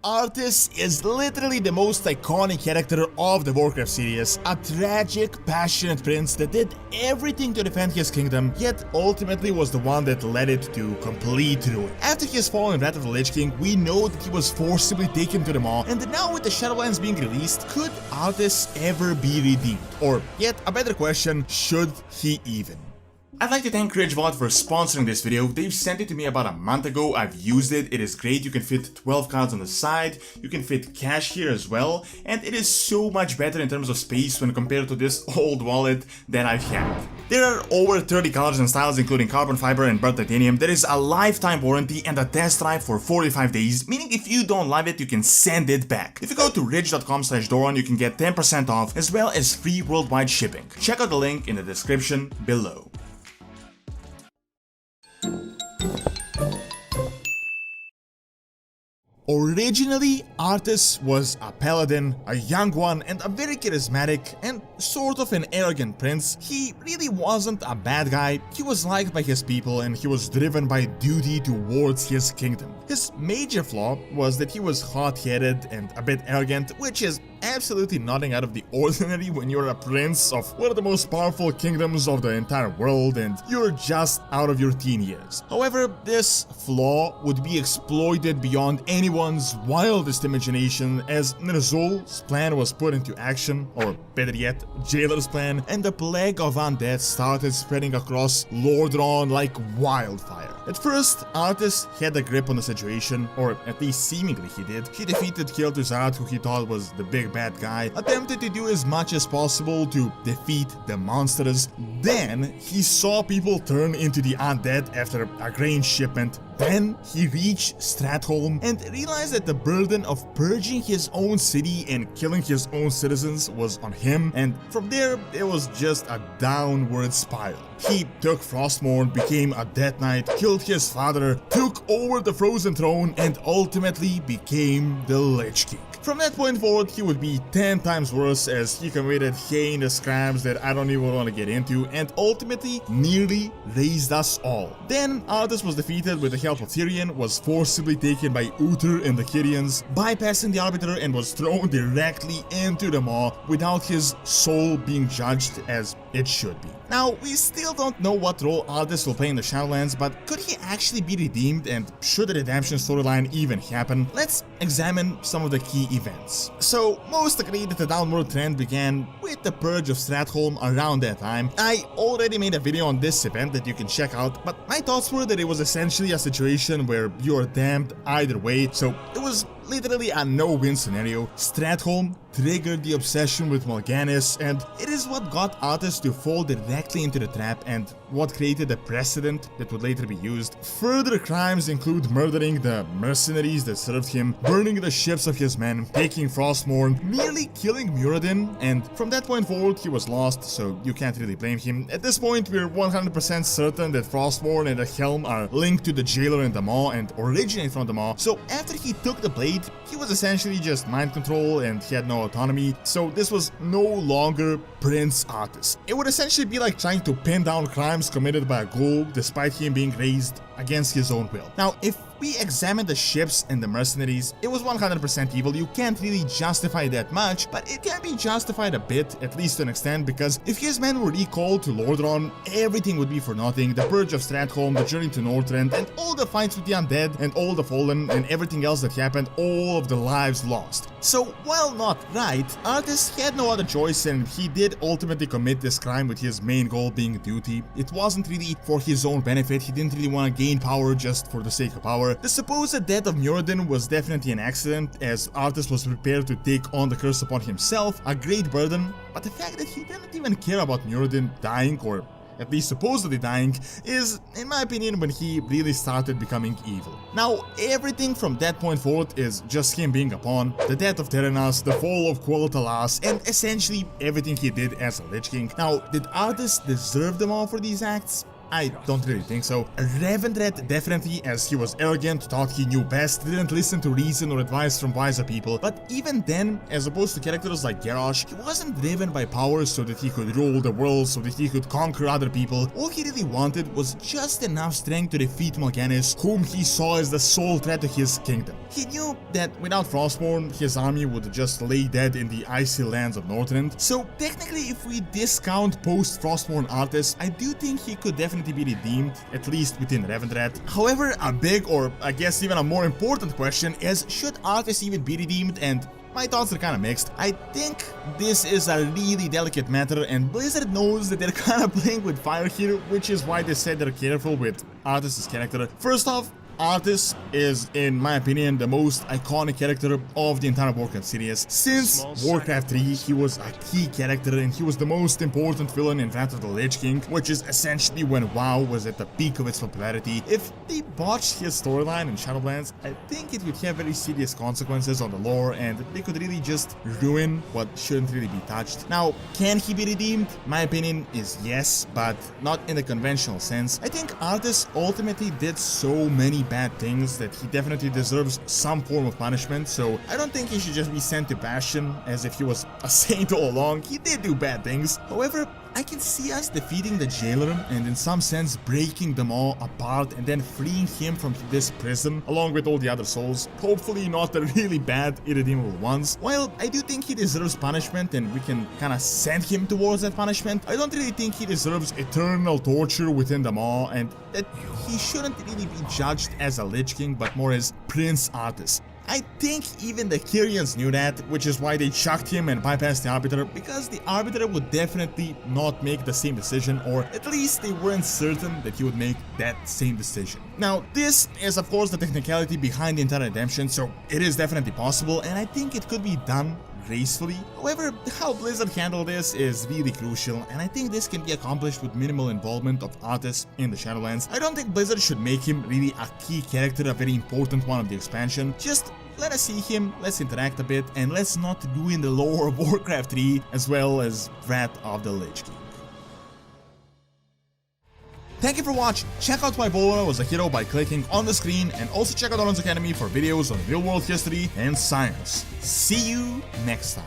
Arthas is literally the most iconic character of the Warcraft series, a tragic, passionate prince that did everything to defend his kingdom, yet ultimately was the one that led it to complete ruin. After his fall in Wrath of the Lich King, we know that he was forcibly taken to the Maw, and now with the Shadowlands being released, could Arthas ever be redeemed? Or, yet a better question, should he even? I'd like to thank Ridgewater for sponsoring this video. They've sent it to me about a month ago. I've used it. It is great. You can fit 12 cards on the side. You can fit cash here as well. And it is so much better in terms of space when compared to this old wallet that I've had. There are over 30 colors and styles including carbon fiber and burnt titanium. There is a lifetime warranty and a test drive for 45 days, meaning if you don't love it, you can send it back. If you go to ridge.com/Doron, you can get 10% off as well as free worldwide shipping. Check out the link in the description below. Originally, Arthas was a paladin, a young one, and a very charismatic and sort of an arrogant prince. He really wasn't a bad guy. He was liked by his people and he was driven by duty towards his kingdom. His major flaw was that he was hot-headed and a bit arrogant, which is absolutely nothing out of the ordinary when you're a prince of one of the most powerful kingdoms of the entire world and you're just out of your teen years. However, this flaw would be exploited beyond anyone's wildest imagination as Ner'zhul's plan was put into action, or better yet, Jailer's plan, and the plague of undead started spreading across Lordaeron like wildfire. At first, Arthas had a grip on the situation, or at least seemingly he did. He defeated Kel'Thuzad, who he thought was the big bad guy, attempted to do as much as possible to defeat the monsters. Then he saw people turn into the undead after a grain shipment. Then he reached Stratholme and realized that the burden of purging his own city and killing his own citizens was on him, and from there it was just a downward spiral. He took Frostmourne, became a Death Knight, killed his father, took over the Frozen Throne, and ultimately became the Lich King. From that point forward, he would be 10 times worse as he committed heinous crimes that I don't even want to get into, and ultimately nearly raised us all. Then Arthas was defeated with the help of Tyrion, was forcibly taken by Uther and the Kyrians, bypassing the Arbiter, and was thrown directly into the Maw without his soul being judged as it should be. Now, we still don't know what role Arthas will play in the Shadowlands, but could he actually be redeemed, and should the redemption storyline even happen? Let's examine some of the key events. So, most agree that the downward trend began with the purge of Stratholme around that time. I already made a video on this event that you can check out, but my thoughts were that it was essentially a situation where you're damned either way, so it was literally a no-win scenario. Stratholme triggered the obsession with Mal'Ganis, and it is what got Arthas to fall directly into the trap and what created a precedent that would later be used. Further crimes include murdering the mercenaries that served him, burning the ships of his men, taking Frostmourne, nearly killing Muradin, and from that point forward he was lost, so you can't really blame him. At this point we're 100% certain that Frostmourne and the Helm are linked to the Jailer and the Maw and originate from the Maw, so after he took the blade, he was essentially just mind control and he had no autonomy, so this was no longer Prince Arthas. It would essentially be like trying to pin down crimes committed by a ghoul despite him being raised against his own will. Now, if we examine the ships and the mercenaries, it was 100% evil. You can't really justify that much, but it can be justified a bit, at least to an extent, because if his men were recalled to Lordaeron, everything would be for nothing. The purge of Stratholme, the journey to Northrend, and all the fights with the undead, and all the fallen, and everything else that happened, all of the lives lost. So, while not right, Arthas had no other choice, and he did ultimately commit this crime with his main goal being duty. It wasn't really for his own benefit. He didn't really want to gain power just for the sake of power. The supposed death of Muradin was definitely an accident, as Arthas was prepared to take on the curse upon himself, a great burden, but the fact that he didn't even care about Muradin dying, or at least supposedly dying, is, in my opinion, when he really started becoming evil. Now, everything from that point forward is just him being a pawn, the death of Terenas, the fall of Quel'Thalas, and essentially everything he did as a Lich King. Now, did Arthas deserve them all for these acts? I don't really think so. Revendred definitely, as he was arrogant, thought he knew best, didn't listen to reason or advice from wiser people, but even then, as opposed to characters like Garrosh, he wasn't driven by power so that he could rule the world, so that he could conquer other people. All he really wanted was just enough strength to defeat Mal'Ganis, whom he saw as the sole threat to his kingdom. He knew that without Frostmourne, his army would just lay dead in the icy lands of Northrend. So technically, if we discount post-Frostmourne Arthas, I do think he could definitely be redeemed, at least within Revendred. However, a big, or I guess even a more important question is, should Arthas even be redeemed? And my thoughts are kinda mixed. I think this is a really delicate matter, and Blizzard knows that they're kinda playing with fire here, which is why they said they're careful with Arthas' character. First off, Arthas is, in my opinion, the most iconic character of the entire Warcraft series. Since Warcraft 3, he was a key character and he was the most important villain in Wrath of the Lich King, which is essentially when WoW was at the peak of its popularity. If they botched his storyline in Shadowlands, I think it would have very serious consequences on the lore and they could really just ruin what shouldn't really be touched. Now, can he be redeemed? My opinion is yes, but not in the conventional sense. I think Arthas ultimately did so many bad things that he definitely deserves some form of punishment, so I don't think he should just be sent to Bastion as if he was a saint all along. He did do bad things. However, I can see us defeating the jailer and in some sense breaking them all apart and then freeing him from this prison along with all the other souls, hopefully not the really bad irredeemable ones. While I do think he deserves punishment and we can kinda send him towards that punishment, I don't really think he deserves eternal torture within the Maw, and that he shouldn't really be judged as a Lich King but more as Prince Arthas. I think even the Kyrians knew that, which is why they chucked him and bypassed the Arbiter, because the Arbiter would definitely not make the same decision, or at least they weren't certain that he would make that same decision. Now, this is of course the technicality behind the entire redemption, so it is definitely possible, and I think it could be done gracefully. However, how Blizzard handled this is really crucial, and I think this can be accomplished with minimal involvement of Arthas in the Shadowlands. I don't think Blizzard should make him really a key character, a very important one of the expansion. Just let us see him, let's interact a bit, and let's not ruin the lore of Warcraft 3 as well as Wrath of the Lich King. Thank you for watching. Check out why Bolora was a hero by clicking on the screen, and also check out Doronsmovies Academy for videos on real world history and science. See you next time.